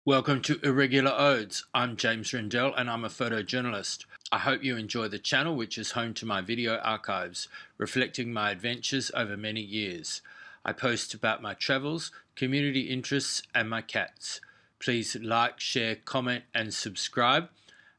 Welcome to Irregular Odes. I'm James Rendell and I'm a photojournalist. I hope you enjoy the channel, which is home to my video archives, reflecting my adventures over many years. I post about my travels, community interests and my cats. Please like, share, comment and subscribe,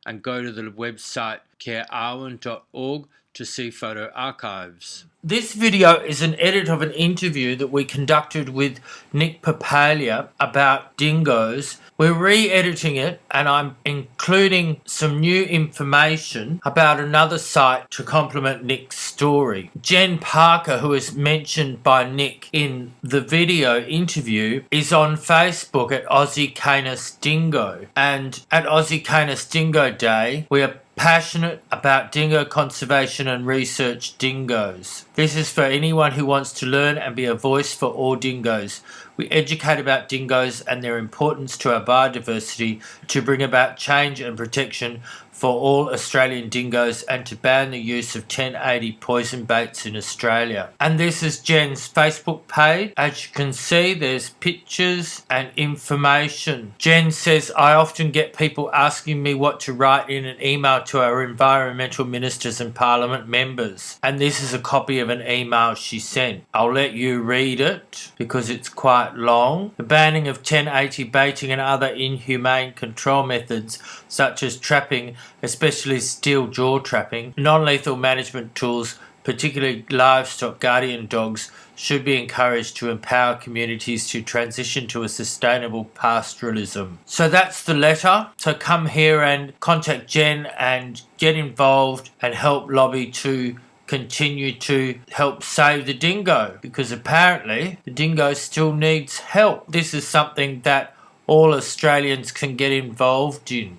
and go to the website carearwen.org to see photo archives. This video is an edit of an interview that we conducted with Nic Papalia about dingoes. We're re-editing it and I'm including some new information about another site to complement Nic's story. Jen Parker, who is mentioned by Nic in the video interview, is on Facebook at Aussie Canis Dingo. And at Aussie Canis Dingo Day, we are passionate about dingo conservation and research dingoes. This is for anyone who wants to learn and be a voice for all dingoes. We educate about dingoes and their importance to our biodiversity to bring about change and protection for all Australian dingoes and to ban the use of 1080 poison baits in Australia. And this is Jen's Facebook page. As you can see, there's pictures and information. Jen says, I often get people asking me what to write in an email to our environmental ministers and parliament members. And this is a copy of an email she sent. I'll let you read it because it's quite long. The banning of 1080 baiting and other inhumane control methods such as trapping, especially steel jaw trapping, non-lethal management tools, particularly livestock guardian dogs, should be encouraged to empower communities to transition to a sustainable pastoralism. So that's the letter. So come here and contact Jen and get involved and help lobby to continue to help save the dingo, because apparently the dingo still needs help. This is something that all Australians can get involved in.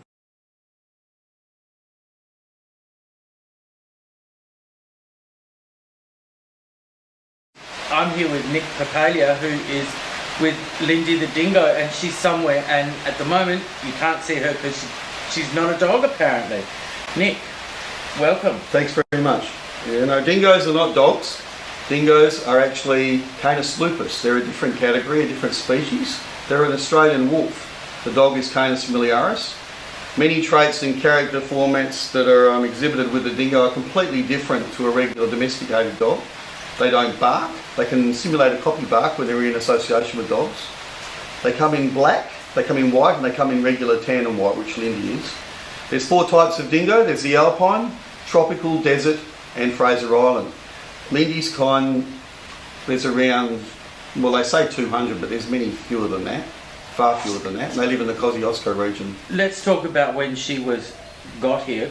I'm here with Nic Papalia, who is with Lindy the Dingo, and she's somewhere, and at the moment you can't see her because she's not a dog apparently. Nic, welcome. Thanks very much. Yeah, no, dingoes are not dogs. Dingoes are actually Canis lupus. They're a different category, a different species. They're an Australian wolf. The dog is Canis familiaris. Many traits and character formats that are exhibited with the dingo are completely different to a regular domesticated dog. They don't bark. They can simulate a copy bark when they're in association with dogs. They come in black, they come in white, and they come in regular tan and white, which Lindy is. There's 4 types of dingo. There's the alpine, tropical, desert, and Fraser Island. Lindy's kind, there's around, well, they say 200, but there's many fewer than that, far fewer than that. And they live in the Kosciuszko region. Let's talk about when she got here.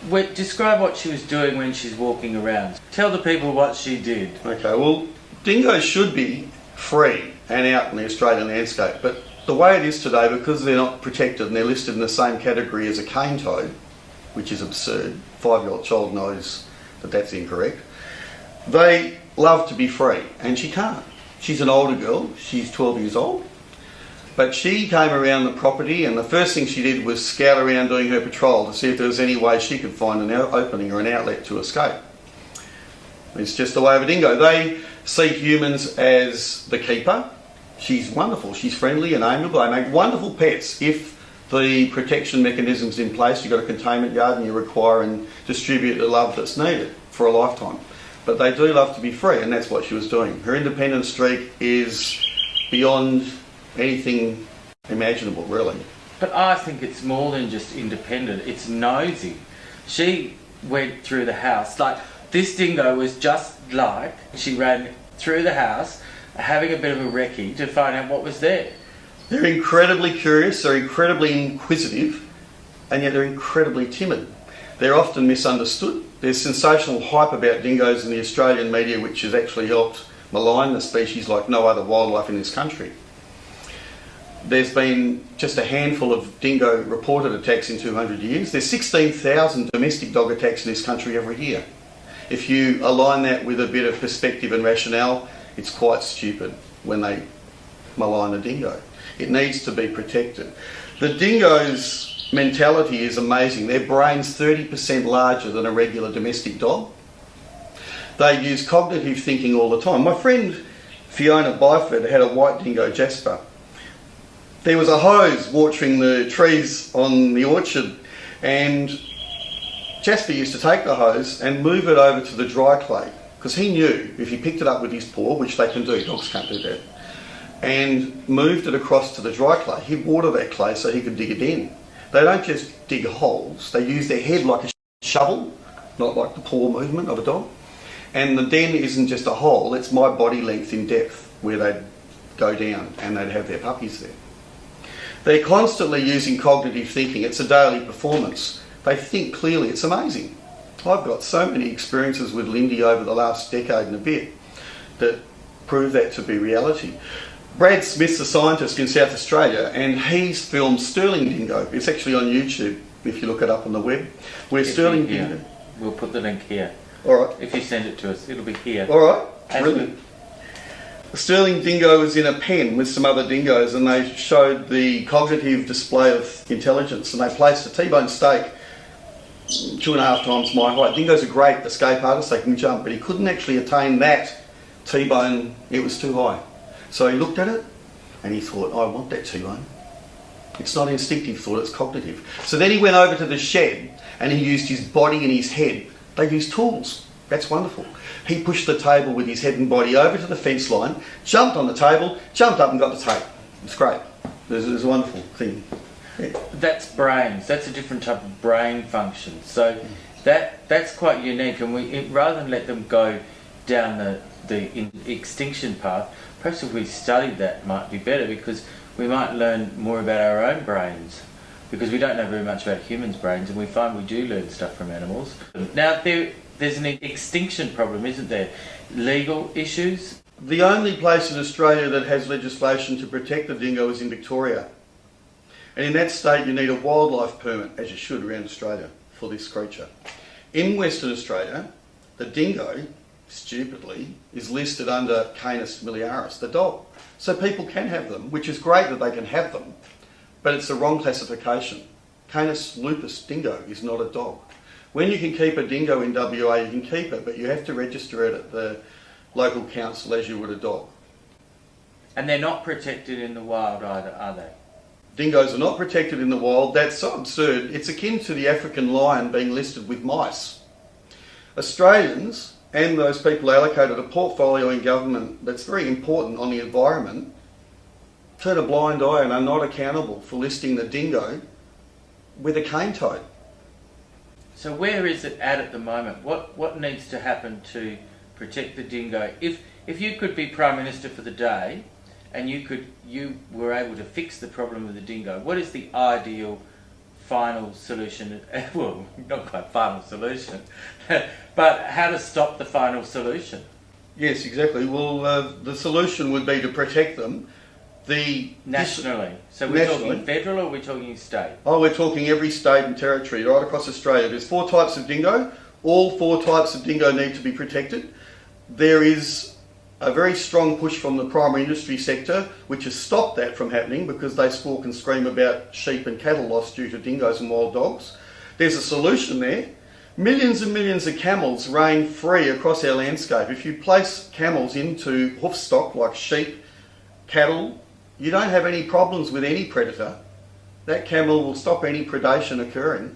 Describe what she was doing when she's walking around. Tell the people what she did. Okay, well, dingoes should be free and out in the Australian landscape, but the way it is today, because they're not protected and they're listed in the same category as a cane toad, which is absurd, 5-year-old child knows that that's incorrect, they love to be free, and she can't. She's an older girl, she's 12 years old, but she came around the property and the first thing she did was scout around doing her patrol to see if there was any way she could find an opening or an outlet to escape. It's just the way of a dingo. They see humans as the keeper. She's wonderful, she's friendly and amiable. They make wonderful pets if the protection mechanism's in place. You've got a containment yard and you require and distribute the love that's needed for a lifetime. But they do love to be free, and that's what she was doing. Her independence streak is beyond anything imaginable, really. But I think it's more than just independent, it's nosy. She went through the house, like this dingo was just like, she ran through the house having a bit of a recce to find out what was there. They're incredibly curious, they're incredibly inquisitive, and yet they're incredibly timid. They're often misunderstood. There's sensational hype about dingoes in the Australian media, which has actually helped malign the species like no other wildlife in this country. There's been just a handful of dingo reported attacks in 200 years. There's 16,000 domestic dog attacks in this country every year. If you align that with a bit of perspective and rationale, it's quite stupid when they malign a dingo. It needs to be protected. The dingo's mentality is amazing. Their brain's 30% larger than a regular domestic dog. They use cognitive thinking all the time. My friend Fiona Byford had a white dingo, Jasper. There was a hose watering the trees on the orchard, and Jasper used to take the hose and move it over to the dry clay, because he knew if he picked it up with his paw, which they can do, dogs can't do that, and moved it across to the dry clay, he'd water that clay so he could dig it in. They don't just dig holes, they use their head like a shovel, not like the paw movement of a dog. And the den isn't just a hole, it's my body length in depth where they'd go down and they'd have their puppies there. They're constantly using cognitive thinking. It's a daily performance. They think clearly. It's amazing. I've got so many experiences with Lindy over the last decade and a bit that prove that to be reality. Brad Smith's a scientist in South Australia, and he's filmed Sterling Dingo. It's actually on YouTube if you look it up on the web. Where Sterling Dingo. We'll put the link here. All right. If you send it to us, it'll be here. All right. Brilliant. Sterling Dingo was in a pen with some other dingoes, and they showed the cognitive display of intelligence, and they placed a T-bone steak 2.5 times my height. Dingoes are great escape artists, they can jump, but he couldn't actually attain that T-bone, it was too high. So he looked at it and he thought, I want that T-bone. It's not instinctive thought, it's cognitive. So then he went over to the shed and he used his body and his head. They used tools. That's wonderful. He pushed the table with his head and body over to the fence line, jumped on the table, jumped up and got the tape. It's great. It's a wonderful thing. Yeah. That's brains. That's a different type of brain function. So that's quite unique. And rather than let them go down the extinction path, perhaps if we studied that might be better, because we might learn more about our own brains, because we don't know very much about humans' brains, and we find we do learn stuff from animals. Now there's an extinction problem, isn't there? Legal issues. The only place in Australia that has legislation to protect the dingo is in Victoria. And in that state you need a wildlife permit, as you should around Australia, for this creature. In Western Australia, the dingo, stupidly, is listed under Canis familiaris, the dog. So people can have them, which is great that they can have them, but it's the wrong classification. Canis lupus dingo is not a dog. When you can keep a dingo in WA, you can keep it, but you have to register it at the local council as you would a dog. And they're not protected in the wild either, are they? Dingoes are not protected in the wild. That's so absurd. It's akin to the African lion being listed with mice. Australians and those people allocated a portfolio in government that's very important on the environment turn a blind eye and are not accountable for listing the dingo with a cane toad. So where is it at the moment? What needs to happen to protect the dingo? If you could be Prime Minister for the day and you were able to fix the problem with the dingo, what is the ideal final solution? Well, not quite final solution, but how to stop the final solution? Yes, exactly. Well, the solution would be to protect them. Nationally. So we're talking federal or we're talking state? Oh, we're talking every state and territory right across Australia. There's 4 types of dingo. All 4 types of dingo need to be protected. There is a very strong push from the primary industry sector which has stopped that from happening because they squawk and scream about sheep and cattle loss due to dingoes and wild dogs. There's a solution there. Millions and millions of camels reign free across our landscape. If you place camels into hoof stock like sheep, cattle, you don't have any problems with any predator. That camel will stop any predation occurring.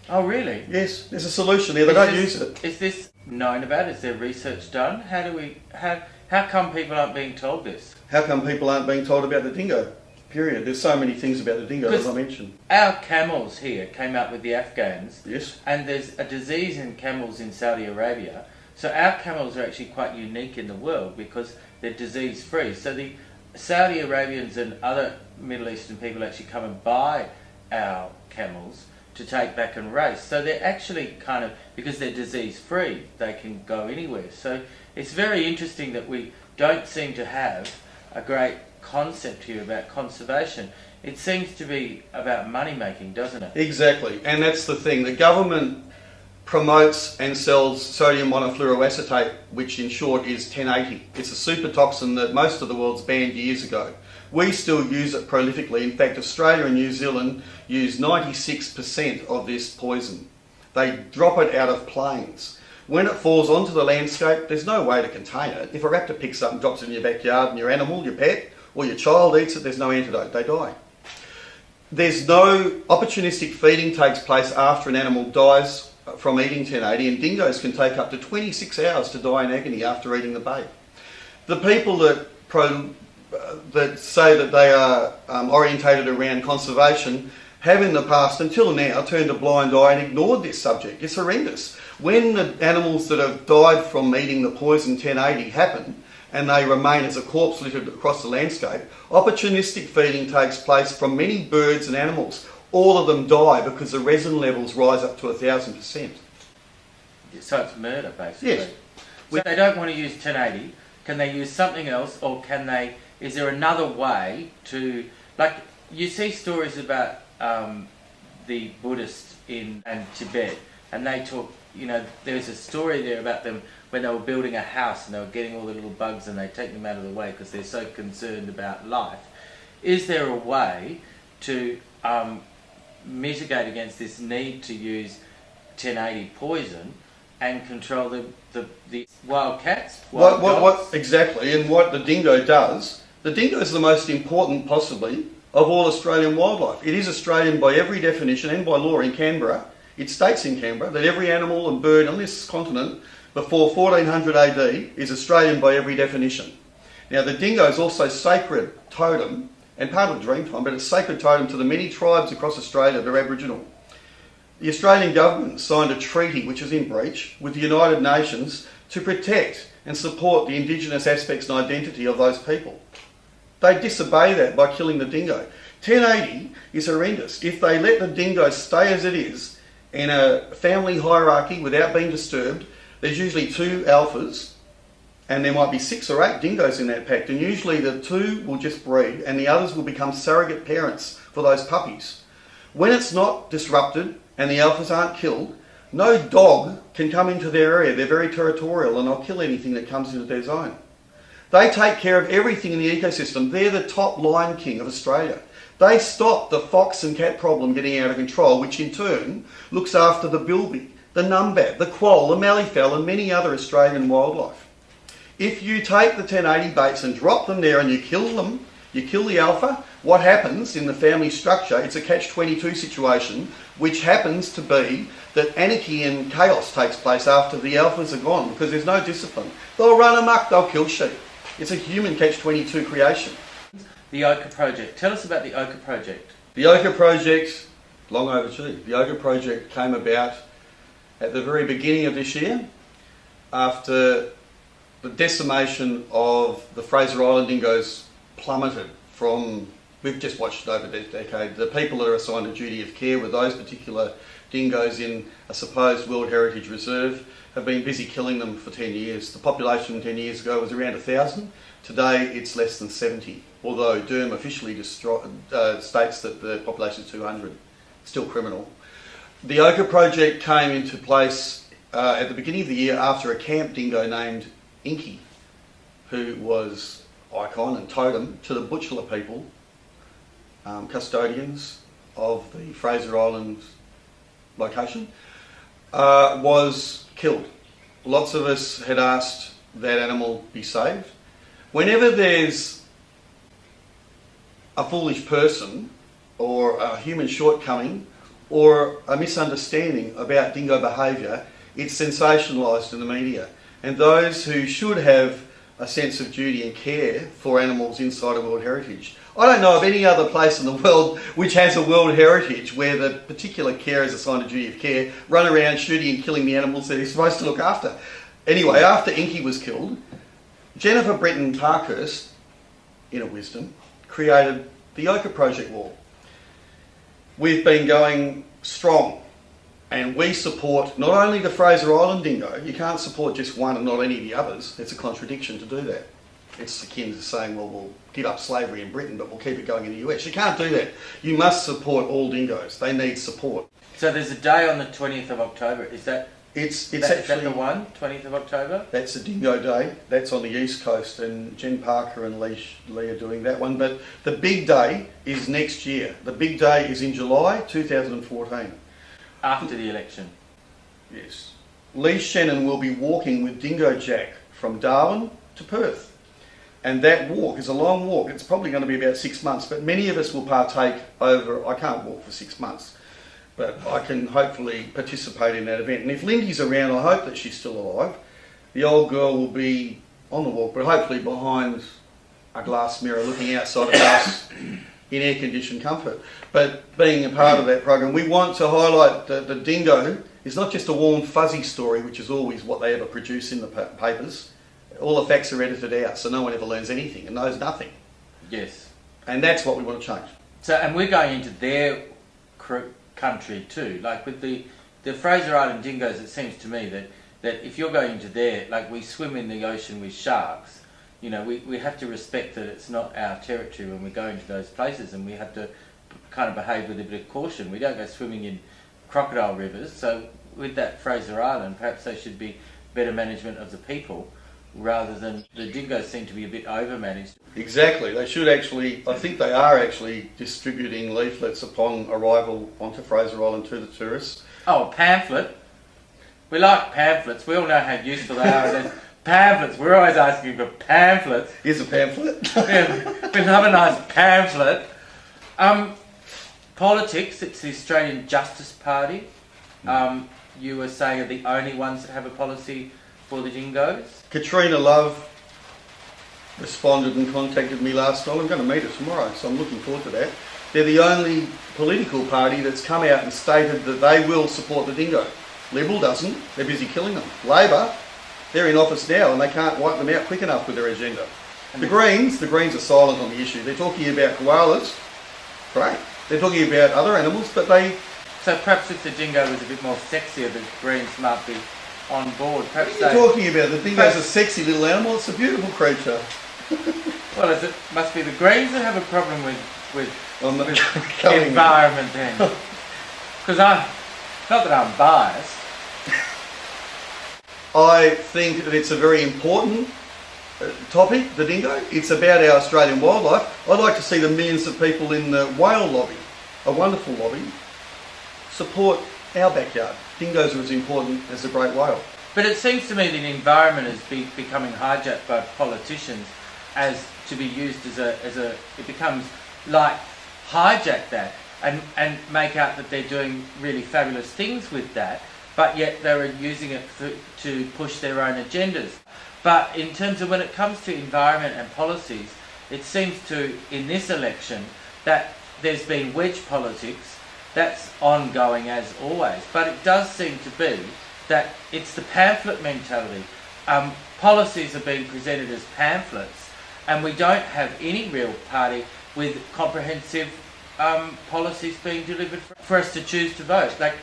Oh, really? Yes, there's a solution there. They don't use it. Is this known about? Is there research done? How come people aren't being told this? How come people aren't being told about the dingo? Period. There's so many things about the dingo, as I mentioned. Our camels here came out with the Afghans. Yes. And there's a disease in camels in Saudi Arabia. So our camels are actually quite unique in the world because they're disease-free. So the Saudi Arabians and other Middle Eastern people actually come and buy our camels to take back and race. So they're actually kind of, because they're disease-free, they can go anywhere. So it's very interesting that we don't seem to have a great concept here about conservation. It seems to be about money making, doesn't it? Exactly, and that's the thing. The government promotes and sells sodium monofluoroacetate, which in short is 1080. It's a super toxin that most of the world's banned years ago. We still use it prolifically. In fact, Australia and New Zealand use 96% of this poison. They drop it out of planes. When it falls onto the landscape, there's no way to contain it. If a raptor picks up and drops it in your backyard and your animal, your pet, or your child eats it, there's no antidote, they die. There's no opportunistic feeding takes place after an animal dies from eating 1080, and dingoes can take up to 26 hours to die in agony after eating the bait. The people that say that they are orientated around conservation have in the past until now turned a blind eye and ignored this subject. It's horrendous. When the animals that have died from eating the poison 1080 happen and they remain as a corpse littered across the landscape, opportunistic feeding takes place from many birds and animals. All of them die because the resin levels rise up to 1,000%. So it's murder, basically. Yes. So they don't want to use 1080. Can they use something else, or can they? Is there another way to, like, you see stories about the Buddhists in Tibet, and they talk. You know, there's a story there about them when they were building a house and they were getting all the little bugs and they take them out of the way because they're so concerned about life. Is there a way to mitigate against this need to use 1080 poison and control the wild cats? What exactly, and what the dingo does, the dingo is the most important, possibly, of all Australian wildlife. It is Australian by every definition and by law in Canberra. It states in Canberra that every animal and bird on this continent before 1400 AD is Australian by every definition. Now, the dingo is also sacred totem and part of the Dreamtime, but it's sacred totem to the many tribes across Australia that are Aboriginal. The Australian government signed a treaty, which is in breach, with the United Nations to protect and support the Indigenous aspects and identity of those people. They disobey that by killing the dingo. 1080 is horrendous. If they let the dingo stay as it is, in a family hierarchy without being disturbed, there's usually 2 alphas and there might be 6 or 8 dingoes in that pack, and usually the 2 will just breed and the others will become surrogate parents for those puppies. When it's not disrupted and the alphas aren't killed, no dog can come into their area. They're very territorial and they'll kill anything that comes into their zone. They take care of everything in the ecosystem. They're the top lion king of Australia. They stop the fox and cat problem getting out of control, which in turn looks after the bilby, the numbat, the quoll, the malleefowl and many other Australian wildlife. If you take the 1080 baits and drop them there and you kill them, you kill the alpha, what happens in the family structure, it's a catch-22 situation, which happens to be that anarchy and chaos takes place after the alphas are gone because there's no discipline. They'll run amok, they'll kill sheep. It's a human catch-22 creation. The Ochre Project. Tell us about the Ochre Project. The Ochre Project, long overdue. The Ochre Project came about at the very beginning of this year after the decimation of the Fraser Island dingoes plummeted from, we've just watched it over the decade, the people that are assigned a duty of care with those particular dingoes in a supposed World Heritage Reserve have been busy killing them for 10 years. The population 10 years ago was around 1,000. Today it's less than 70, although Durham officially states that the population is 200. Still criminal. The Ochre Project came into place at the beginning of the year after a camp dingo named Inky, who was icon and totem to the Butchulla people, custodians of the Fraser Island location, was killed. Lots of us had asked that animal be saved. Whenever there's a foolish person or a human shortcoming or a misunderstanding about dingo behaviour, it's sensationalised in the media. And those who should have a sense of duty and care for animals inside a World Heritage. I don't know of any other place in the world which has a World Heritage where the particular carer is assigned a duty of care, run around shooting and killing the animals that he's supposed to look after. Anyway, after Inky was killed, Jennifer Britton Parkhurst, inner wisdom, created the Ochre Project wall. We've been going strong and we support not only the Fraser Island dingo, you can't support just one and not any of the others. It's a contradiction to do that. It's akin to saying, well, we'll give up slavery in Britain, but we'll keep it going in the US. You can't do that. You must support all dingoes. They need support. So there's a day on the 20th of October. Is that It's is actually that the one, 20th of October? That's a Dingo Day. That's on the East Coast, and Jen Parker and Lee are doing that one. But the big day is next year. The big day is in July 2014. After the election. Yes. Lee Shannon will be walking with Dingo Jack from Darwin to Perth. And that walk is a long walk. It's probably going to be about 6 months, but many of us will partake over, I can't walk for 6 months, but I can hopefully participate in that event. And if Lindy's around, I hope that she's still alive. The old girl will be on the walk, but hopefully behind a glass mirror looking outside of us in air-conditioned comfort. But being a part of that program, we want to highlight that the dingo is not just a warm, fuzzy story, which is always what they ever produce in the papers. All the facts are edited out, so no one ever learns anything and knows nothing. Yes. And that's what we want to change. So, and we're going into their country too. Like with the Fraser Island dingoes, it seems to me that if you're going into there, like we swim in the ocean with sharks, you know, we have to respect that it's not our territory when we go into those places, and we have to kind of behave with a bit of caution. We don't go swimming in crocodile rivers, so with that Fraser Island, perhaps there should be better management of the people, rather than the dingoes seem to be a bit overmanaged. Exactly. They should actually, I think they are actually distributing leaflets upon arrival onto Fraser Island to the tourists. Oh, a pamphlet. We like pamphlets. We all know how useful they are. And then pamphlets. We're always asking for pamphlets. Here's a pamphlet. Yeah, we love a nice pamphlet. Politics, it's the Australian Justice Party. You were saying are the only ones that have a policy for the dingoes. Katrina Love responded and contacted me last night. I'm going to meet her tomorrow, so I'm looking forward to that. They're the only political party that's come out and stated that they will support the dingo. Liberal doesn't. They're busy killing them. Labor, they're in office now and they can't wipe them out quick enough with their agenda. The Greens are silent on the issue. They're talking about koalas. Great. They're talking about other animals, but they... So perhaps if the dingo was a bit more sexier, the Greens might be on board. Perhaps what are you talking about? The dingo's a sexy little animal. It's a beautiful creature. Well, it must be the Greens that have a problem with the environment then. Because not that I'm biased. I think that it's a very important topic, the dingo. It's about our Australian wildlife. I'd like to see the millions of people in the whale lobby, a wonderful lobby, support our backyard. Dingoes are as important as the great whale. But it seems to me that the environment is becoming hijacked by politicians as to be used as a it becomes like hijack that and make out that they're doing really fabulous things with that, but yet they're using it to push their own agendas. But in terms of when it comes to environment and policies, it seems to, in this election, that there's been wedge politics. That's ongoing as always. But it does seem to be that it's the pamphlet mentality. Policies are being presented as pamphlets, and we don't have any real party with comprehensive policies being delivered for us to choose to vote. Like,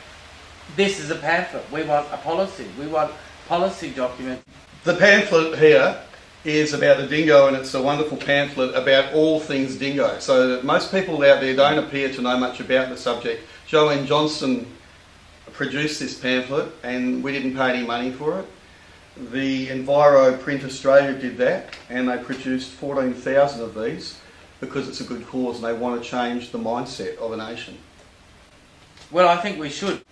this is a pamphlet. We want a policy. We want policy documents. The pamphlet here is about the dingo, and it's a wonderful pamphlet about all things dingo. So that most people out there don't appear to know much about the subject. Joanne Johnson produced this pamphlet and we didn't pay any money for it. The Enviro Print Australia did that, and they produced 14,000 of these because it's a good cause and they want to change the mindset of a nation. Well, I think we should.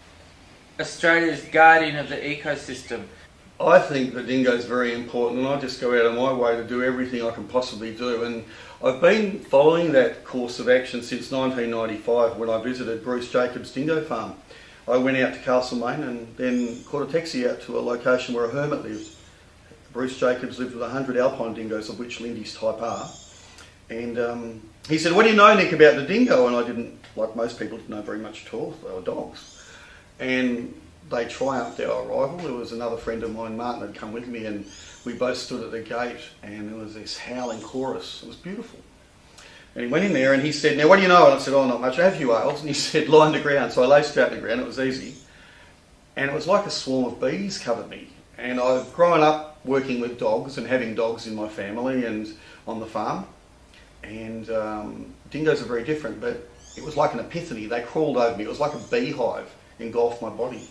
Australia's guardian of the ecosystem. I think the dingo is very important, and I just go out of my way to do everything I can possibly do. And I've been following that course of action since 1995 when I visited Bruce Jacobs' dingo farm. I went out to Castlemaine and then caught a taxi out to a location where a hermit lived. Bruce Jacobs lived with 100 alpine dingoes, of which Lindy's type are. And he said, "What do you know, Nick, about the dingo?" And I didn't, like most people, didn't know very much at all. They were dogs. And they triumphed our arrival. There was another friend of mine, Martin, had come with me, and we both stood at the gate, and there was this howling chorus. It was beautiful. And he went in there and he said, "Now what do you know?" And I said, "Oh, not much. I have a few ales." And he said, "Lie on the ground." So I lay straight on the ground. It was easy. And it was like a swarm of bees covered me. And I've grown up working with dogs and having dogs in my family and on the farm. And dingoes are very different, but it was like an epiphany. They crawled over me. It was like a beehive engulfed my body.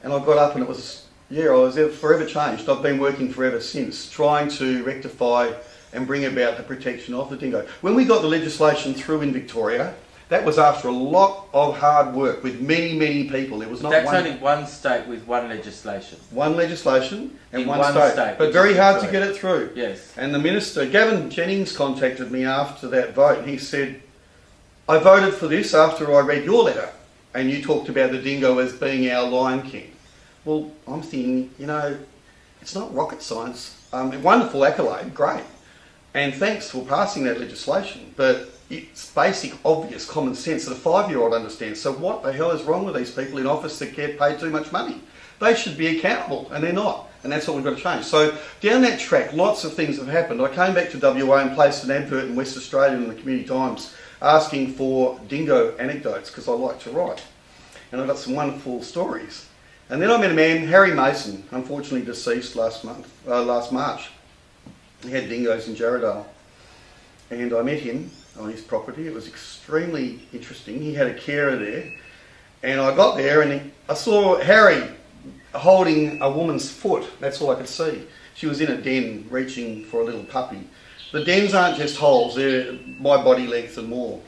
And I got up and it was, I was forever changed. I've been working forever since, trying to rectify and bring about the protection of the dingo. When we got the legislation through in Victoria, That was after a lot of hard work with many, many people. There was not That's one... only one state with one legislation. One legislation and In one one state. state, But which very is hard to Victoria. get it through. Yes. And the Minister, Gavin Jennings, contacted me after that vote and he said, I voted for this after I read your letter and you talked about the dingo as being our Lion King. Well, I'm thinking, you know, it's not rocket science. A wonderful accolade, great. And thanks for passing that legislation. But it's basic, obvious common sense that a 5-year-old understands. So what the hell is wrong with these people in office that get paid too much money? They should be accountable, and they're not. And that's what we've got to change. So down that track, lots of things have happened. I came back to WA and placed an advert in West Australia in the Community Times asking for dingo anecdotes because I like to write. And I got some wonderful stories. And then I met a man, Harry Mason, unfortunately deceased last March. He had dingoes in Jarrahdale. And I met him on his property. It was extremely interesting. He had a carer there. And I got there and I saw Harry holding a woman's foot. That's all I could see. She was in a den reaching for a little puppy. The dens aren't just holes, they're my body length and more.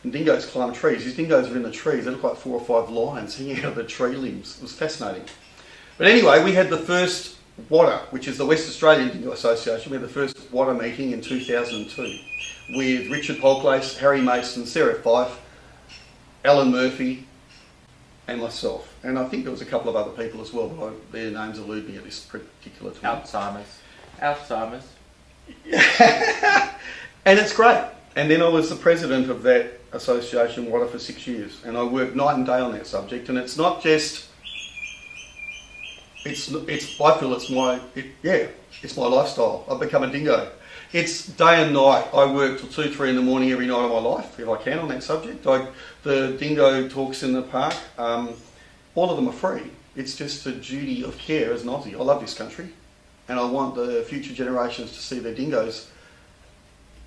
And dingoes climb trees. These dingoes are in the trees. They look like 4 or 5 lions hanging out of the tree limbs. It was fascinating. But anyway, we had the first WADA, which is the West Australian Dingo Association. We had the first WADA meeting in 2002 with Richard Polklace, Harry Mason, Sarah Fife, Alan Murphy and myself. And I think there was a couple of other people as well, but their names elude me at this particular time. Alzheimer's. And it's great. And then I was the president of that association, WADA, for 6 years. And I worked night and day on that subject. And it's not just... I feel it's my lifestyle. I've become a dingo. It's day and night. I work till 2, 3 in the morning every night of my life, if I can, on that subject. The dingo talks in the park, all of them are free. It's just a duty of care as an Aussie. I love this country, and I want the future generations to see their dingoes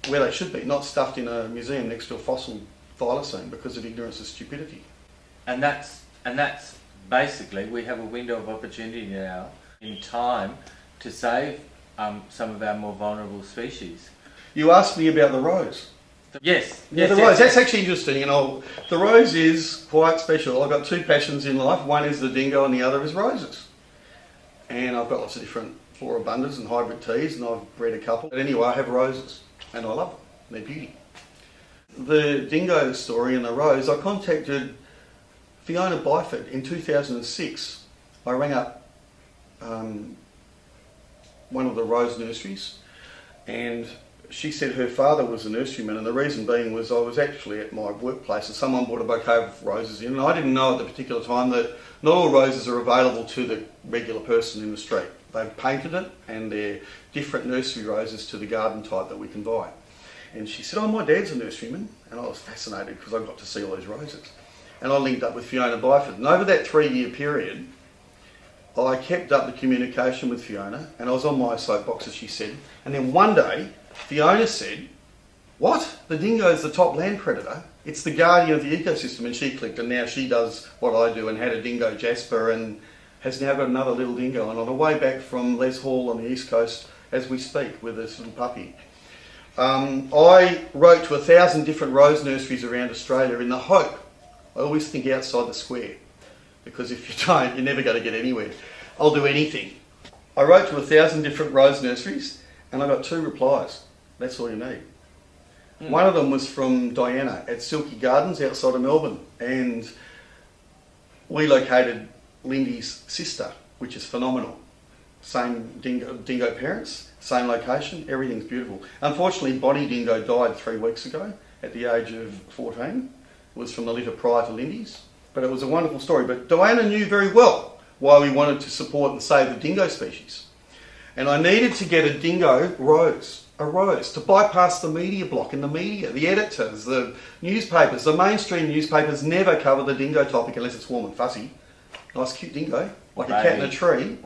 where they should be, not stuffed in a museum next to a fossil thylacine because of ignorance and stupidity. And that's basically, we have a window of opportunity now in time to save some of our more vulnerable species. You asked me about the rose. Yes. The rose. That's actually interesting. The rose is quite special. I've got 2 passions in life. One is the dingo and the other is roses. And I've got lots of different floribundas and hybrid teas and I've bred a couple. But anyway, I have roses and I love them. They're beauty. The dingo story and the rose, I contacted Fiona Byford in 2006. I rang up one of the rose nurseries and she said her father was a nurseryman, and the reason being was I was actually at my workplace and someone brought a bouquet of roses in, and I didn't know at the particular time that not all roses are available to the regular person in the street. They've painted it and they're different nursery roses to the garden type that we can buy. And she said, oh, my dad's a nurseryman, and I was fascinated because I got to see all these roses. And I linked up with Fiona Byford, and over that 3-year period I kept up the communication with Fiona, and I was on my soapbox, as she said, and then one day Fiona said, what? The dingo is the top land predator. It's the guardian of the ecosystem. And she clicked, and now she does what I do and had a dingo, Jasper, and has now got another little dingo. And on the way back from Les Hall on the east coast as we speak with this little puppy. I wrote to 1,000 different rose nurseries around Australia in the hope, I always think outside the square, because if you don't, you're never going to get anywhere. I'll do anything. I wrote to 1,000 different rose nurseries and I got 2 replies. That's all you need. One of them was from Diana at Silky Gardens outside of Melbourne, and we located Lindy's sister, which is phenomenal. Same dingo parents, same location, everything's beautiful. Unfortunately, Bonnie Dingo died 3 weeks ago at the age of 14. It was from the litter prior to Lindy's, but it was a wonderful story. But Diana knew very well why we wanted to support and save the dingo species. And I needed to get a dingo rose, a rose, to bypass the media block and the media, the editors, the newspapers. The mainstream newspapers never cover the dingo topic unless it's warm and fuzzy. Nice cute dingo, like a cat in a tree.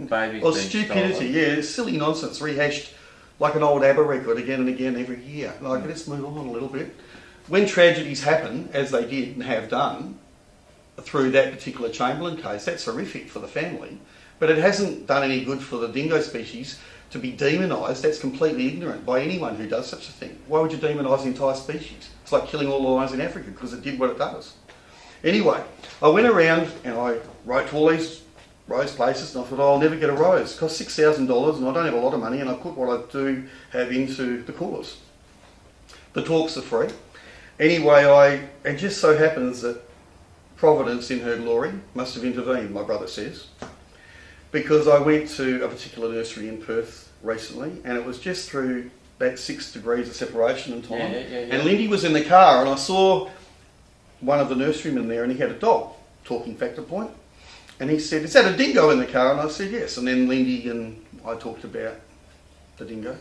Or stupidity, yeah, silly nonsense rehashed like an old ABBA record again and again every year. Like, let's move on a little bit. When tragedies happen, as they did and have done, through that particular Chamberlain case, that's horrific for the family, but it hasn't done any good for the dingo species to be demonised, that's completely ignorant by anyone who does such a thing. Why would you demonise the entire species? It's like killing all the lions in Africa because it did what it does. Anyway, I went around and I wrote to all these rose places and I thought, oh, I'll never get a rose. It costs $6,000 and I don't have a lot of money and I put what I do have into the cause. The talks are free. Anyway, it just so happens that Providence in her glory must have intervened, my brother says, because I went to a particular nursery in Perth recently and it was just through that 6 degrees of separation in time. And Lindy was in the car and I saw one of the nurserymen there and he had a dog, talking factor point. And he said, is that a dingo in the car? And I said, yes. And then Lindy and I talked about the dingo.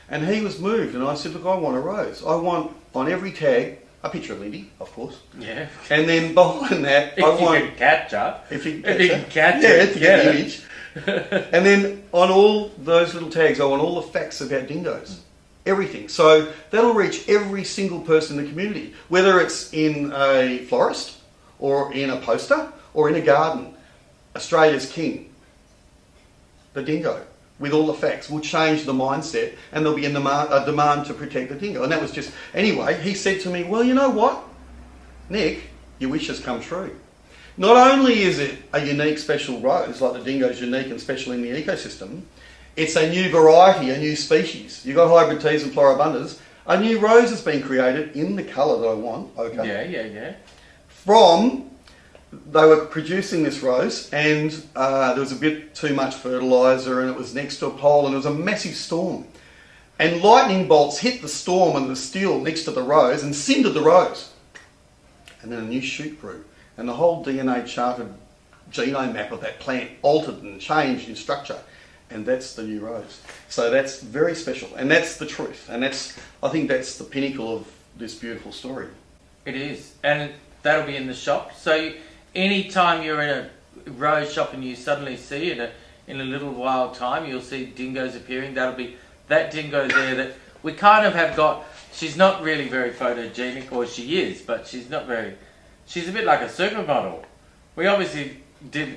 And he was moved and I said, look, I want a rose. I want on every tag a picture of Lindy, of course. Yeah. And then behind that, if I want... you can catch her. If you can catch her. her. Yeah, to get the image. And then on all those little tags, I want all the facts about dingoes. Everything. So that'll reach every single person in the community, whether it's in a florist or in a poster or in a garden. Australia's king, the dingo, with all the facts, will change the mindset and there'll be a demand to protect the dingo. And that was just... Anyway, he said to me, well, you know what, Nick, your wish has come true. Not only is it a unique special rose, like the dingo's unique and special in the ecosystem, it's a new variety, a new species. You've got hybrid teas and floribundas. A new rose has been created in the colour that I want. Okay. Yeah. They were producing this rose and there was a bit too much fertiliser and it was next to a pole and there was a massive storm. And lightning bolts hit the storm and the steel next to the rose and cindered the rose. And then a new shoot grew. And the whole DNA charted genome map of that plant altered and changed in structure. And that's the new rose. So that's very special. And that's the truth. And I think that's the pinnacle of this beautiful story. It is. And that'll be in the shop. So anytime you're in a rose shop and you suddenly see it in a little while time, you'll see dingoes appearing. That'll be that dingo there that we kind of have got. She's not really very photogenic, or she is, but she's a bit like a supermodel. We obviously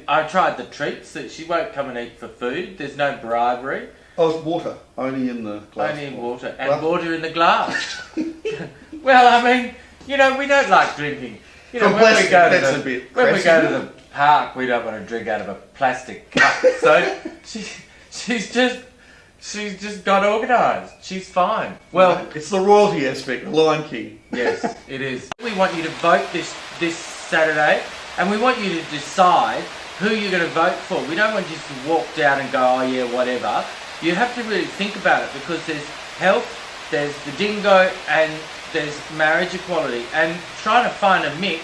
I tried the treats that she won't come and eat for food. There's no bribery. Oh, it's water, only in the glass. Only in water, and water in the glass. Well, I mean, we don't like drinking. From plastic, that's a bit when we go to the park, we don't want to drink out of a plastic cup. So she's just got organised. She's fine. Well, it's the royalty aspect, the Lion King. Yes, it is. We want you to vote this Saturday, and we want you to decide who you're going to vote for. We don't want you to walk down and go, oh yeah, whatever. You have to really think about it, because there's health, there's the dingo, and there's marriage equality, and trying to find a mix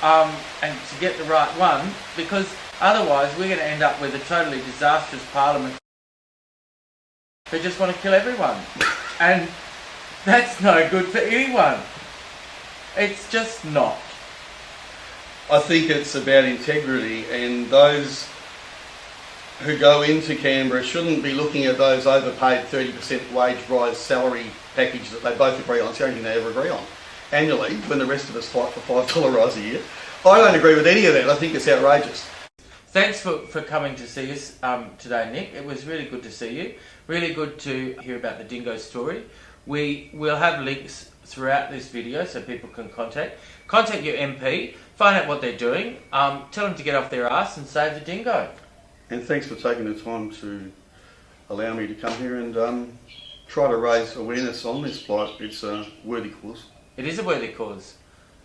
and to get the right one, because otherwise we're going to end up with a totally disastrous parliament who just want to kill everyone. And that's no good for anyone. It's just not. I think it's about integrity, and those who go into Canberra shouldn't be looking at those overpaid 30% wage rise salary package that they both agree on. It's the only thing they ever agree on annually, when the rest of us fight for $5 rise a year. I don't agree with any of that. I think it's outrageous. Thanks for coming to see us today, Nick. It was really good to see you. Really good to hear about the dingo story. We will have links throughout this video so people can contact your MP, find out what they're doing, tell them to get off their ass and save the dingo. And thanks for taking the time to allow me to come here and try to raise awareness on this plight. It's a worthy cause. It is a worthy cause.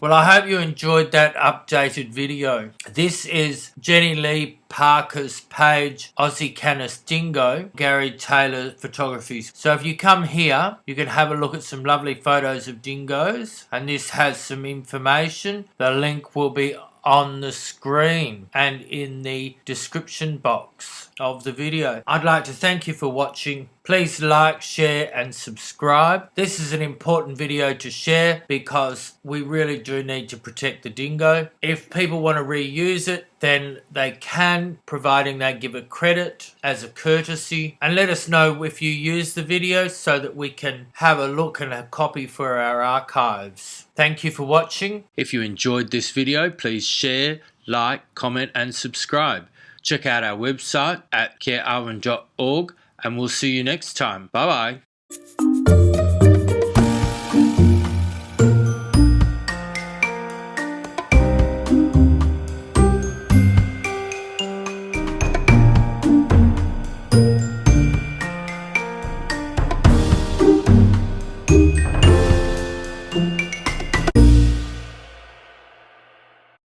Well, I hope you enjoyed that updated video. This is Jenny Lee Parker's page, Aussie Canis Dingo, Gary Taylor Photography. So if you come here, you can have a look at some lovely photos of dingoes, and this has some information. The link will be on the screen and in the description box of the video. I'd like to thank you for watching. Please like, share and subscribe. This is an important video to share because we really do need to protect the dingo. If people want to reuse it, then they can, providing they give it credit as a courtesy. And let us know if you use the video so that we can have a look and a copy for our archives. Thank you for watching. If you enjoyed this video, please share, like, comment and subscribe. Check out our website at carearwin.org, and we'll see you next time. Bye bye.